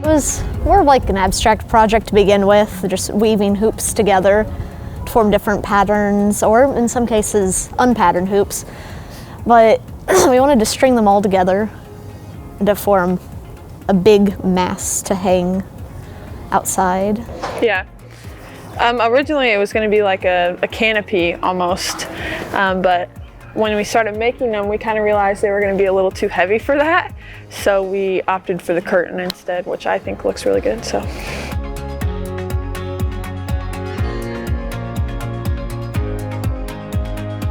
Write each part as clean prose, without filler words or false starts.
It was more like an abstract project to begin with, just weaving hoops together to form different patterns, or in some cases, unpatterned hoops. But we wanted to string them all together to form a big mass to hang outside. Yeah. Originally it was going to be like a canopy almost, but when we started making them, we kind of realized they were going to be a little too heavy for that, so we opted for the curtain instead, which I think looks really good. So.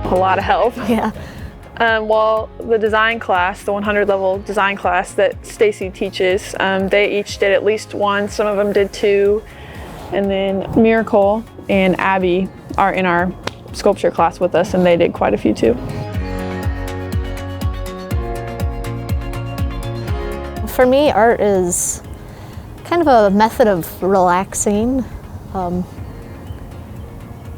A lot of help. Yeah. Well, the design class, the 100 level design class that Stacy teaches, they each did at least one, some of them did two, and then Miracle and Abby are in our sculpture class with us, and they did quite a few too. For me, art is kind of a method of relaxing.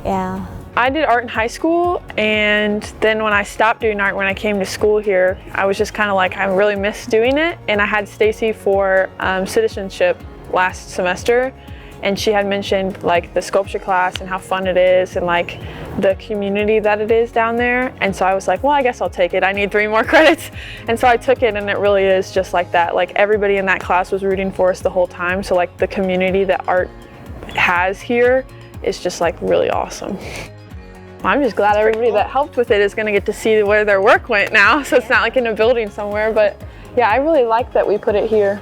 Yeah. I did art in high school, and then when I stopped doing art when I came to school here, I was just kind of like, I really miss doing it. And I had Stacy for citizenship last semester, and she had mentioned like the sculpture class and how fun it is and like the community that it is down there. And so I was like, well, I guess I'll take it. I need 3 more credits. And so I took it, and it really is just like that. Like everybody in that class was rooting for us the whole time. So like the community that art has here is just like really awesome. I'm just glad everybody that helped with it is going to get to see where their work went now. So it's not like in a building somewhere, but yeah, I really like that we put it here.